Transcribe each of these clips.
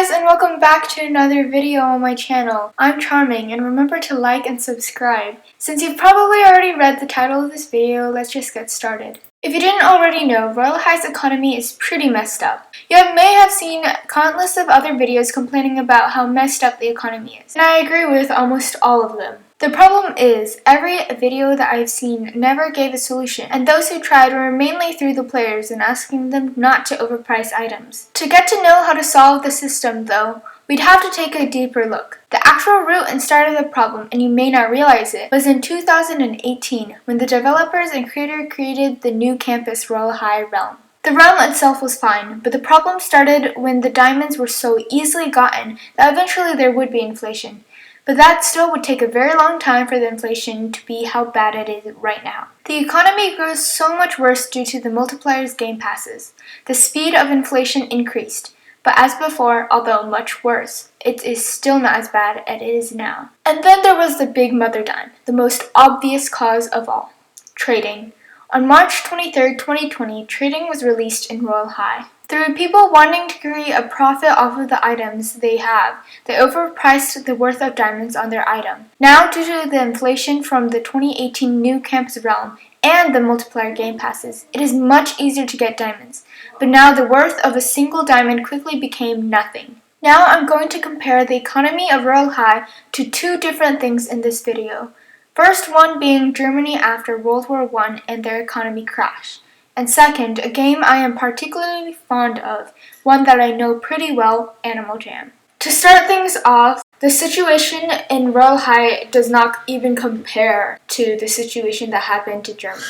guys, and welcome back to another video on my channel. I'm Charming, and remember to like and subscribe. Since you've probably already read the title of this video, let's just get started. If you didn't already know, Royale High's economy is pretty messed up. You may have seen countless of other videos complaining about how messed up the economy is, and I agree with almost all of them. The problem is, every video that I've seen never gave a solution, and those who tried were mainly through the players and asking them not to overprice items. To get to know how to solve the system, though, we'd have to take a deeper look. The actual root and start of the problem, and you may not realize it, was in 2018 when the developers and creator created the new campus Royale High realm. The realm itself was fine, but the problem started when the diamonds were so easily gotten that eventually there would be inflation. But that still would take a very long time for the inflation to be how bad it is right now. The economy grew so much worse due to the multipliers game passes. The speed of inflation increased, but as before, although much worse, it is still not as bad as it is now. And then there was the big mother dime, the most obvious cause of all: trading. On March 23, 2020, trading was released in Royale High. Through people wanting to create a profit off of the items they have, they overpriced the worth of diamonds on their item. Now, due to the inflation from the 2018 new campus realm and the multiplier game passes, it is much easier to get diamonds. But now the worth of a single diamond quickly became nothing. Now I'm going to compare the economy of Royale High to two different things in this video. First one being Germany after World War I and their economy crash. And second, a game I am particularly fond of, one that I know pretty well, Animal Jam. To start things off, the situation in Royale High does not even compare to the situation that happened to Germany.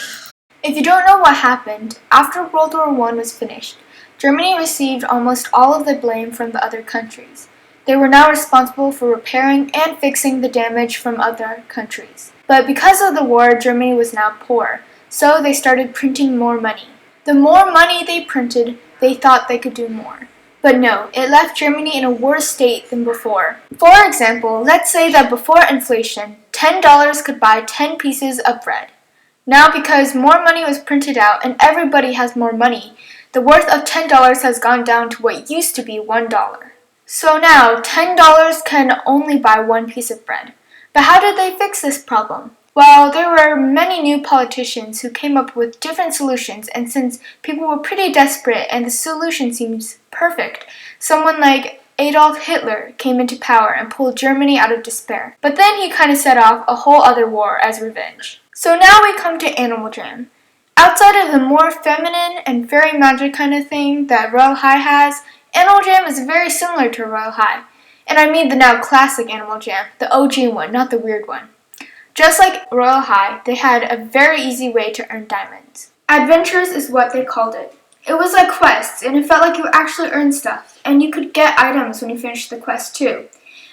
If you don't know what happened, after World War I was finished, Germany received almost all of the blame from the other countries. They were now responsible for repairing and fixing the damage from other countries. But because of the war, Germany was now poor. So they started printing more money. The more money they printed, they thought they could do more. But no, it left Germany in a worse state than before. For example, let's say that before inflation, $10 could buy 10 pieces of bread. Now, because more money was printed out and everybody has more money, the worth of $10 has gone down to what used to be $1. So now, $10 can only buy one piece of bread. But how did they fix this problem? Well, there were many new politicians who came up with different solutions, and since people were pretty desperate and the solution seems perfect, someone like Adolf Hitler came into power and pulled Germany out of despair. But then he kind of set off a whole other war as revenge. So now we come to Animal Jam. Outside of the more feminine and fairy magic kind of thing that Royale High has, Animal Jam is very similar to Royale High. And I mean the now classic Animal Jam, the OG one, not the weird one. Just like Royale High, they had a very easy way to earn diamonds. Adventures is what they called it. It was like quests, and it felt like you actually earned stuff, and you could get items when you finished the quest too. It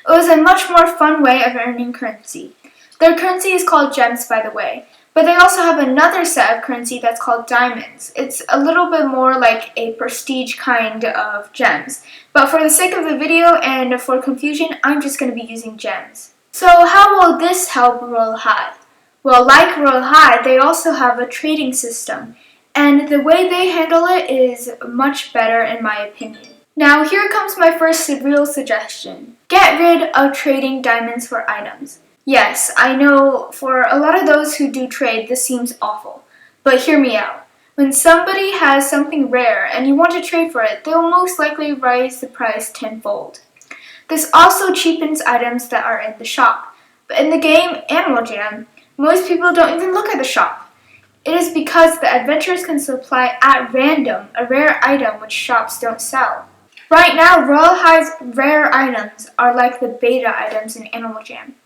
was a much more fun way of earning currency. Their currency is called gems, by the way, but they also have another set of currency that's called diamonds. It's a little bit more like a prestige kind of gems, but for the sake of the video and for confusion, I'm just going to be using gems. So how will this help Royale High? Well, like Royale High, they also have a trading system, and the way they handle it is much better in my opinion. Now here comes my first real suggestion. Get rid of trading diamonds for items. Yes, I know for a lot of those who do trade this seems awful, but hear me out. When somebody has something rare and you want to trade for it, they'll most likely raise the price tenfold. This also cheapens items that are in the shop. But in the game Animal Jam, most people don't even look at the shop. It is because the adventurers can supply at random a rare item which shops don't sell. Right now, Royale High's rare items are like the beta items in Animal Jam.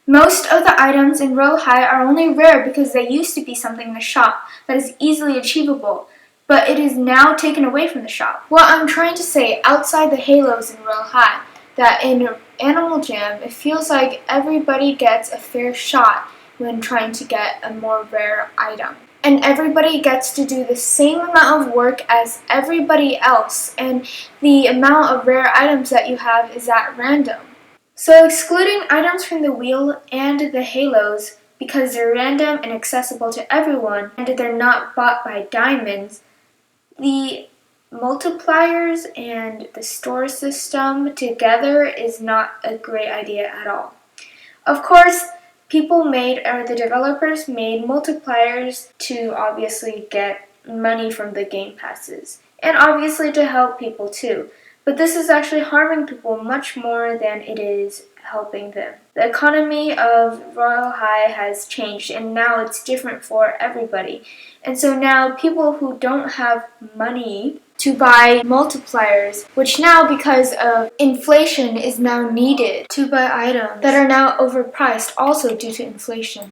Most of the items in Royale High are only rare because they used to be something in the shop that is easily achievable, but it is now taken away from the shop. What I'm trying to say, outside the halos in Royale High, that in Animal Jam, it feels like everybody gets a fair shot when trying to get a more rare item. And everybody gets to do the same amount of work as everybody else, and the amount of rare items that you have is at random. So excluding items from the wheel and the halos, because they're random and accessible to everyone, and they're not bought by diamonds, the multipliers and the store system together is not a great idea at all. Of course, the developers made multipliers to obviously get money from the game passes, and obviously to help people too. But this is actually harming people much more than it is helping them. The economy of Royal High has changed, and now it's different for everybody. And so now people who don't have money to buy multipliers, which now because of inflation is now needed to buy items that are now overpriced also due to inflation.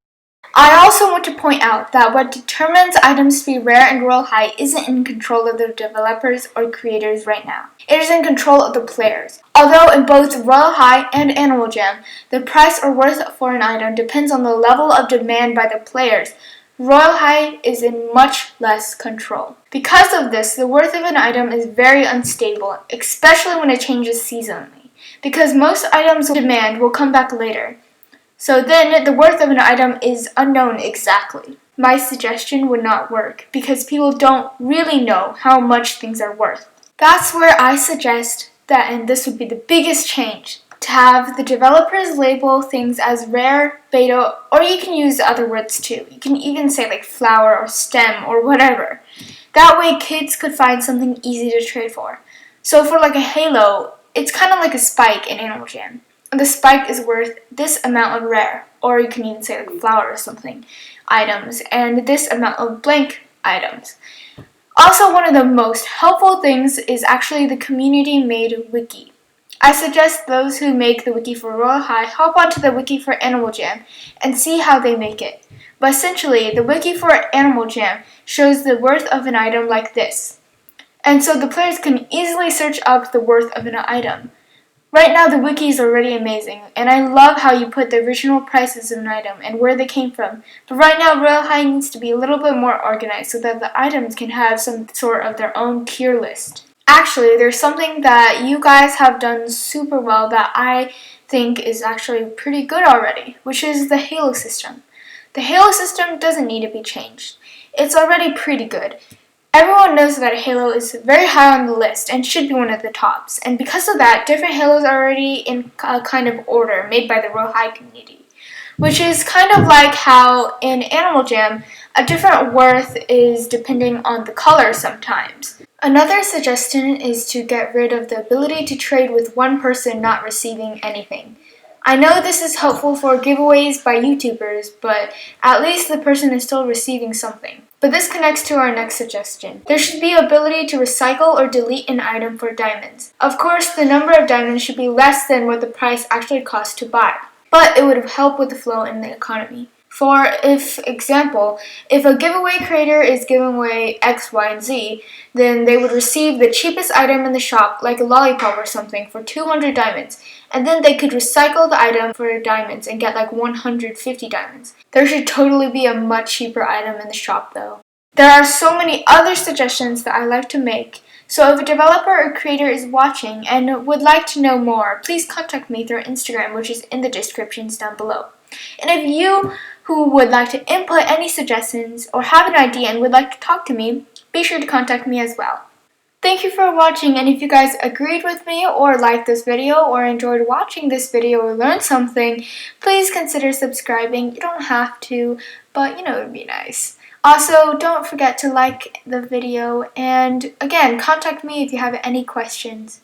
I also want to point out that what determines items to be rare in Royal High isn't in control of the developers or creators right now. It is in control of the players. Although in both Royal High and Animal Jam, the price or worth for an item depends on the level of demand by the players, Royal High is in much less control. Because of this, the worth of an item is very unstable, especially when it changes seasonally, because most items of demand will come back later. So then the worth of an item is unknown exactly. My suggestion would not work because people don't really know how much things are worth. That's where I suggest that, and this would be the biggest change, to have the developers label things as rare, beta, or you can use other words too. You can even say like flower or stem or whatever. That way kids could find something easy to trade for. So for like a halo, it's kind of like a spike in Animal Jam. The spike is worth this amount of rare, or you can even say like flower or something, items, and this amount of blank items. Also, one of the most helpful things is actually the community-made wiki. I suggest those who make the wiki for Royal High hop onto the wiki for Animal Jam and see how they make it. But essentially, the wiki for Animal Jam shows the worth of an item like this. And so the players can easily search up the worth of an item. Right now the wiki is already amazing, and I love how you put the original prices of an item and where they came from. But right now Royal High needs to be a little bit more organized so that the items can have some sort of their own tier list. Actually, there's something that you guys have done super well that I think is actually pretty good already, which is the Halo system. The Halo system doesn't need to be changed. It's already pretty good. Everyone knows that Halo is very high on the list and should be one of the tops, and because of that, different Halos are already in a kind of order made by the Royal High community, which is kind of like how in Animal Jam, a different worth is depending on the color sometimes. Another suggestion is to get rid of the ability to trade with one person not receiving anything. I know this is helpful for giveaways by YouTubers, but at least the person is still receiving something. But this connects to our next suggestion. There should be ability to recycle or delete an item for diamonds. Of course, the number of diamonds should be less than what the price actually costs to buy, but it would help with the flow in the economy. For example, if a giveaway creator is giving away X, Y, and Z, then they would receive the cheapest item in the shop, like a lollipop or something, for 200 diamonds, and then they could recycle the item for diamonds and get like 150 diamonds. There should totally be a much cheaper item in the shop though. There are so many other suggestions that I like to make, so if a developer or creator is watching and would like to know more, please contact me through Instagram, which is in the descriptions down below. And if you who would like to input any suggestions or have an idea and would like to talk to me, be sure to contact me as well. Thank you for watching, and if you guys agreed with me or liked this video or enjoyed watching this video or learned something, please consider subscribing. You don't have to, but it would be nice. Also, don't forget to like the video, and again, contact me if you have any questions.